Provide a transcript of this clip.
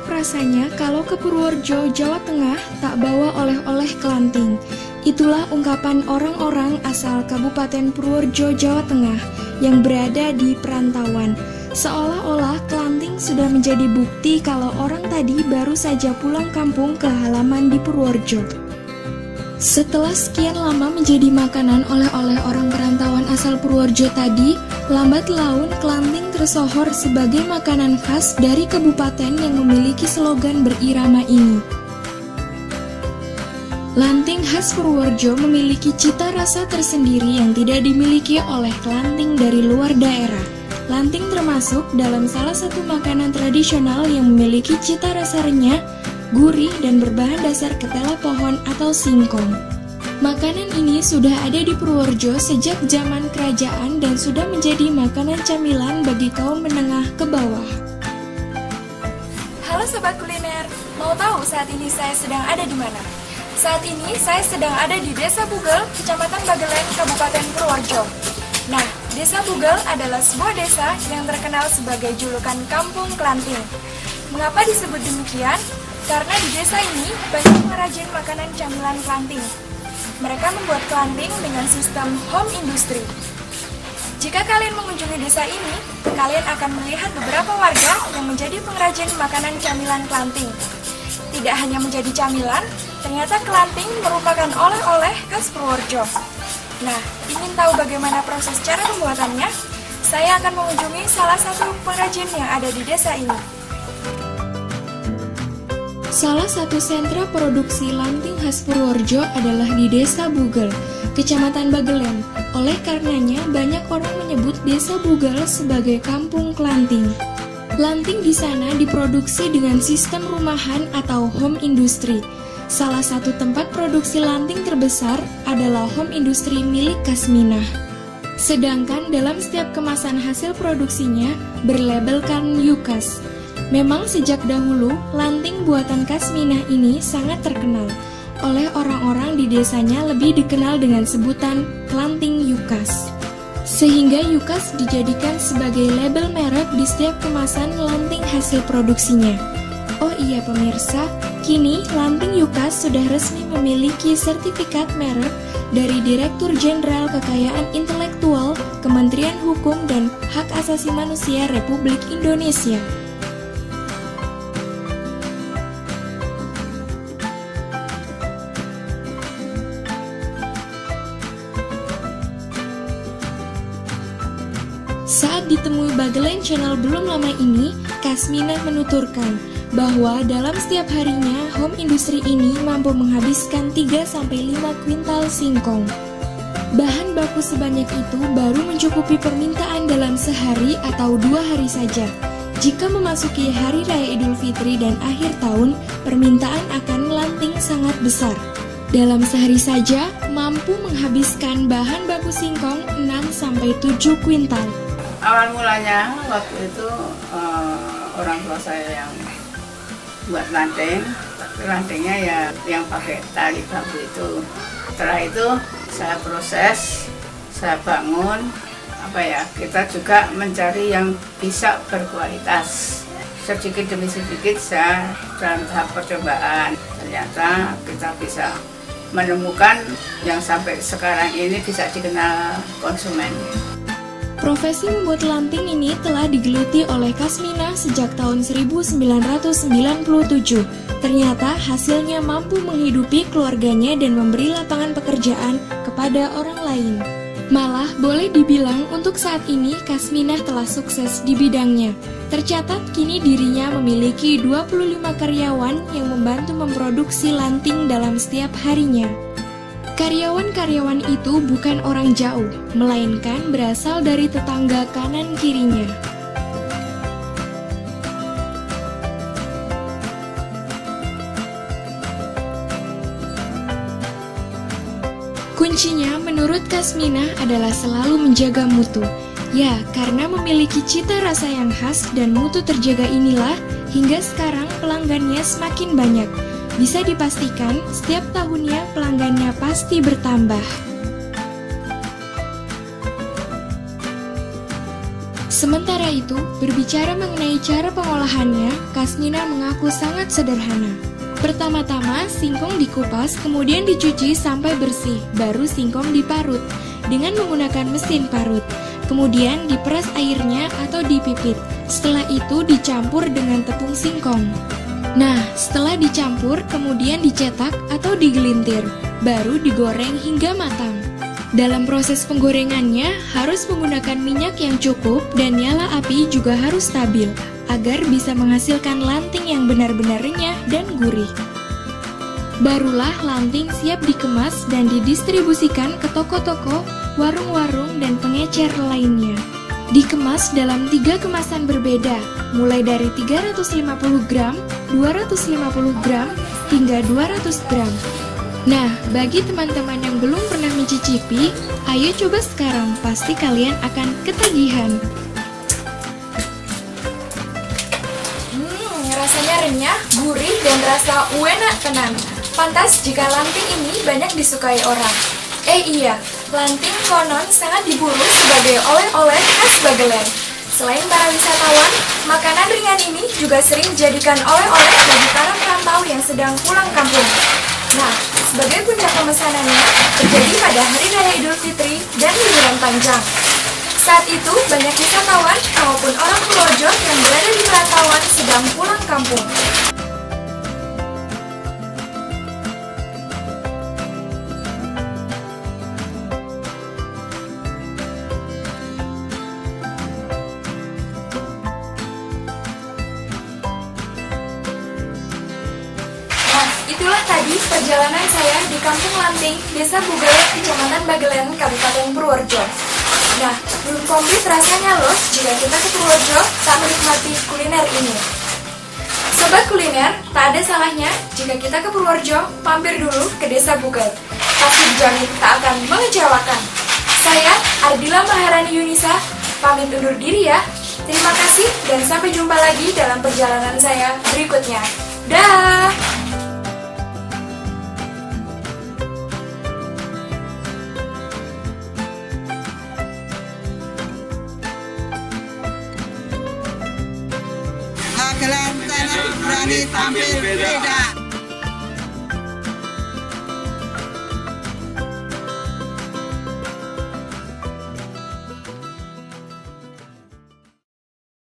rasanya kalau ke Purworejo, Jawa Tengah tak bawa oleh-oleh kelanting. Itulah ungkapan orang-orang asal Kabupaten Purworejo, Jawa Tengah yang berada di perantauan. Seolah-olah kelanting sudah menjadi bukti kalau orang tadi baru saja pulang kampung ke halaman di Purworejo. Setelah sekian lama menjadi makanan oleh-oleh orang perantauan asal Purworejo tadi, lambat laun kelanting tersohor sebagai makanan khas dari kabupaten yang memiliki slogan berirama ini. Lanting khas Purworejo memiliki cita rasa tersendiri yang tidak dimiliki oleh kelanting dari luar daerah. Lanting termasuk dalam salah satu makanan tradisional yang memiliki cita rasa renyah, gurih, dan berbahan dasar ketela pohon atau singkong. Makanan ini sudah ada di Purworejo sejak zaman kerajaan dan sudah menjadi makanan camilan bagi kaum menengah ke bawah. Halo Sobat Kuliner, mau tahu saat ini saya sedang ada di mana? Saat ini saya sedang ada di Desa Bugel, Kecamatan Bagelen, Kabupaten Purworejo. Nah, Desa Bugel adalah sebuah desa yang terkenal sebagai julukan Kampung Kelanting. Mengapa disebut demikian? Karena di desa ini banyak pengrajin makanan camilan kelanting. Mereka membuat kelanting dengan sistem home industry. Jika kalian mengunjungi desa ini, kalian akan melihat beberapa warga yang menjadi pengrajin makanan camilan kelanting. Tidak hanya menjadi camilan, ternyata kelanting merupakan oleh-oleh khas Purworejo. Nah, ingin tahu bagaimana proses cara pembuatannya? Saya akan mengunjungi salah satu pengrajin yang ada di desa ini. Salah satu sentra produksi lanting khas Purworejo adalah di Desa Bugel, Kecamatan Bagelen. Oleh karenanya, banyak orang menyebut Desa Bugel sebagai kampung kelanting. Lanting di sana diproduksi dengan sistem rumahan atau home industry. Salah satu tempat produksi lanting terbesar adalah home industry milik Kasminah. Sedangkan dalam setiap kemasan hasil produksinya berlabelkan Yukas. Memang sejak dahulu, lanting buatan Kasminah ini sangat terkenal. Oleh orang-orang di desanya lebih dikenal dengan sebutan kelanting Yukas. Sehingga Yukas dijadikan sebagai label merek di setiap kemasan lanting hasil produksinya. Oh iya pemirsa, kini lanting Yukas sudah resmi memiliki sertifikat merek dari Direktur Jenderal Kekayaan Intelektual, Kementerian Hukum dan Hak Asasi Manusia Republik Indonesia. Saat ditemui Bagelen Channel belum lama ini, Kasminah menuturkan bahwa dalam setiap harinya home industry ini mampu menghabiskan 3-5 kuintal singkong. Bahan baku sebanyak itu baru mencukupi permintaan dalam sehari atau 2 hari saja. Jika memasuki Hari Raya Idul Fitri dan akhir tahun, permintaan akan lanting sangat besar. Dalam sehari saja, mampu menghabiskan bahan baku singkong 6-7 kuintal. Awal mulanya waktu itu orang tua saya yang buat lanting, tapi lantingnya ya yang pakai tali bambu itu. Setelah itu saya proses, saya bangun, kita juga mencari yang bisa berkualitas. Sedikit demi sedikit saya dalam tahap percobaan, ternyata kita bisa menemukan yang sampai sekarang ini bisa dikenal konsumen. Profesi membuat lanting ini telah digeluti oleh Kasminah sejak tahun 1997. Ternyata hasilnya mampu menghidupi keluarganya dan memberi lapangan pekerjaan kepada orang lain. Malah boleh dibilang untuk saat ini Kasminah telah sukses di bidangnya. Tercatat kini dirinya memiliki 25 karyawan yang membantu memproduksi lanting dalam setiap harinya. Karyawan-karyawan itu bukan orang jauh, melainkan berasal dari tetangga kanan kirinya. Kuncinya menurut Kasminah adalah selalu menjaga mutu. Ya, karena memiliki cita rasa yang khas dan mutu terjaga inilah, hingga sekarang pelanggannya semakin banyak. Bisa dipastikan, setiap tahunnya pelanggannya pasti bertambah. Sementara itu, berbicara mengenai cara pengolahannya, Kasmina mengaku sangat sederhana. Pertama-tama, singkong dikupas, kemudian dicuci sampai bersih, baru singkong diparut dengan menggunakan mesin parut. Kemudian diperas airnya atau dipipit. Setelah itu dicampur dengan tepung singkong. Nah, setelah dicampur, kemudian dicetak atau digelintir, baru digoreng hingga matang. Dalam proses penggorengannya, harus menggunakan minyak yang cukup dan nyala api juga harus stabil, agar bisa menghasilkan lanting yang benar-benar renyah dan gurih. Barulah lanting siap dikemas dan didistribusikan ke toko-toko, warung-warung, dan pengecer lainnya. Dikemas dalam 3 kemasan berbeda, mulai dari 350 gram, 250 gram, hingga 200 gram. Nah, bagi teman-teman yang belum pernah mencicipi, ayo coba sekarang, pasti kalian akan ketagihan. Rasanya renyah, gurih, dan rasa enak tenan. Pantas jika lanting ini banyak disukai orang. Iya, lanting konon sangat diburu sebagai oleh-oleh khas Bagelen. Selain para wisatawan, makanan ringan ini juga sering dijadikan oleh-oleh bagi para perantau yang sedang pulang kampung. Nah, sebagai puncak pemesanannya terjadi pada Hari Raya Idul Fitri dan liburan panjang. Saat itu, banyak wisatawan maupun orang Purworejo yang berada di perantauan sedang pulang kampung. Itulah tadi perjalanan saya di Kampung Lanting, Desa Bugel, Kecamatan Bagelen, Kabupaten Purworejo. Nah, belum komplit rasanya loh jika kita ke Purworejo tak menikmati kuliner ini. Sobat kuliner, tak ada salahnya jika kita ke Purworejo mampir dulu ke Desa Bugel. Pasti dijamin tak akan mengecewakan. Saya, Ardila Maharani Yunisa, pamit undur diri ya. Terima kasih dan sampai jumpa lagi dalam perjalanan saya berikutnya. Dah! Bagelen berani tampil beda.